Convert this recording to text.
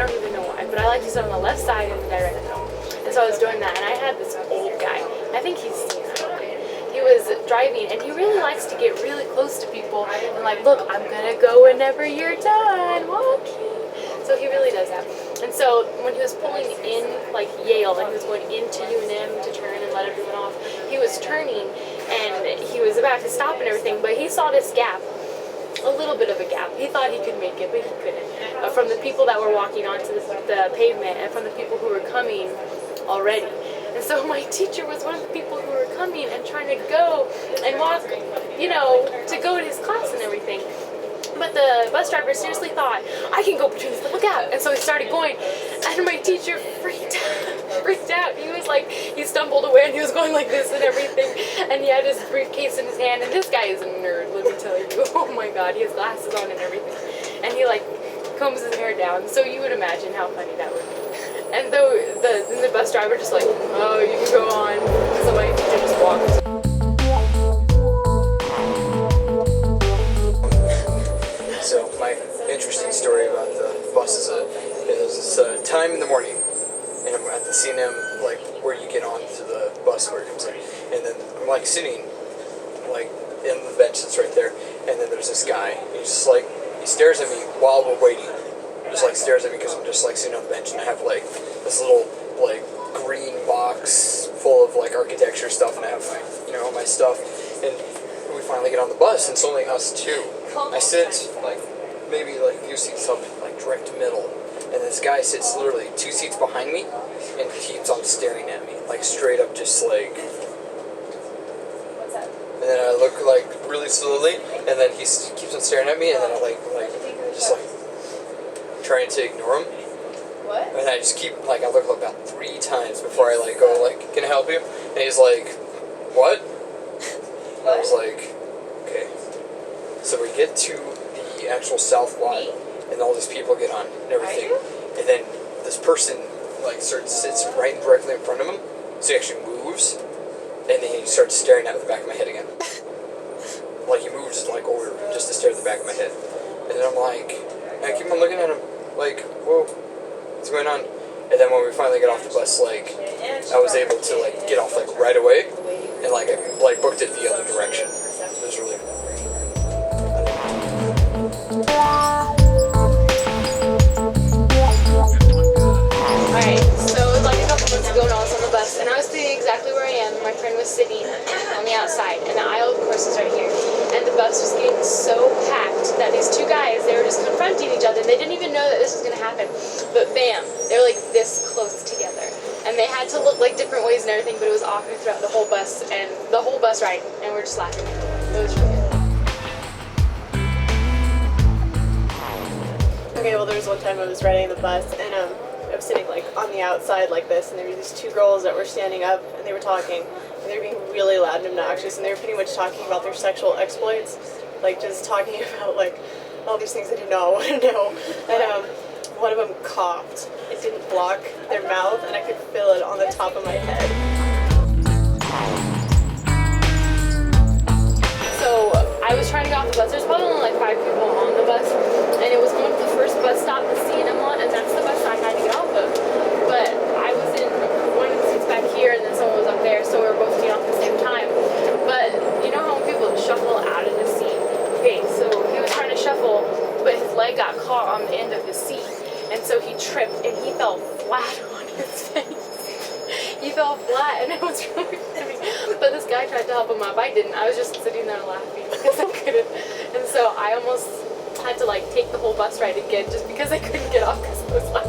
don't even know why, but I like to sit on the left side in the direct middle. And so I was doing that, and I had this old guy. I think he's seen that. He was driving, and he really likes to get really close to people and like, look, I'm gonna go whenever you're done walking. So he really does that. And so when he was pulling in like Yale and he was going into UNM to turn and let everyone off, he was turning and he was about to stop and everything, but he saw this gap, a little bit of a gap. He thought he could make it, but he couldn't. From the people that were walking onto the pavement and from the people who were coming already. And so my teacher was one of the people who were coming and trying to go and walk, you know, to go to his class and everything. But the bus driver seriously thought, I can go between this little gap. And so he started going, and my teacher freaked out. He was like, he stumbled away and he was going like this and everything. And he had his briefcase in his hand, and this guy is a nerd, let me tell you. Oh my God, he has glasses on and everything. And he like combs his hair down, so you would imagine how funny that would be. And though the bus driver just like, oh, you can go on. So my teacher just walked. So my interesting story about the bus is it's time in the morning, and I'm at the CNM, like where you get onto the bus where it comes in, and then I'm like sitting like in the bench that's right there, and then there's this guy. He's just like, he stares at me while we're waiting. Just like stares at me because I'm just like sitting on the bench, and I have like this little like green box full of like architecture stuff, and I have my, you know, my stuff, and we finally get on the bus, and it's only us two. I sit like maybe like a few seats up, like direct middle, and this guy sits literally 2 seats behind me and keeps on staring at me, like straight up, just like. And then I look like really slowly, and then he keeps on staring at me, and then I like just like trying to ignore him. What? And I just keep like, I look about 3 times before I like go like, can I help you? And he's like, what? And I was like, okay. So we get to the actual south lot, and all these people get on and everything, and then this person like sits right directly in front of him, so he actually moves, and then he starts staring at the back of my head again. Like he moves like over just to stare at the back of my head, and then I'm like, I keep on looking at him like, whoa, what's going on? And then when we finally get off the bus, like I was able to like get off like right away, and like I like booked it the other direction. It was really. Alright, so it was like a couple months ago when I was on the bus, and I was sitting exactly where I am, and my friend was sitting on the outside, and the aisle, of course, is right here. And the bus was getting so packed that these two guys, they were just confronting each other, and they didn't even know that this was going to happen. But bam, they were like this close together. And they had to look like different ways and everything, but it was awkward throughout the whole bus, and the whole bus ride, and we're just laughing. It was really good. Okay, well, there was one time I was riding the bus, and I was sitting like on the outside like this, and there were these 2 girls that were standing up, and they were talking, and they were being really loud and obnoxious, and they were pretty much talking about their sexual exploits, like just talking about like all these things I did not want to know. And one of them coughed. It didn't block their mouth, and I could feel it on the top of my head. So I was trying to get off the bus. There's probably only like 5 people on the bus, and it was going to the first bus stop, the CNM lot, and that's the bus I had to get off of. But I was in one of the seats back here, and then someone was up there, so we were both getting off at the same time. But you know how when people shuffle out of the seat? Okay, so he was trying to shuffle, but his leg got caught on the end of the seat, and so he tripped and he fell flat on his face. He fell flat, and it was really funny. But this guy tried to help him up. I didn't. I was just sitting there laughing because I couldn't. And so I almost had to like take the whole bus ride again just because I couldn't get off because I was laughing.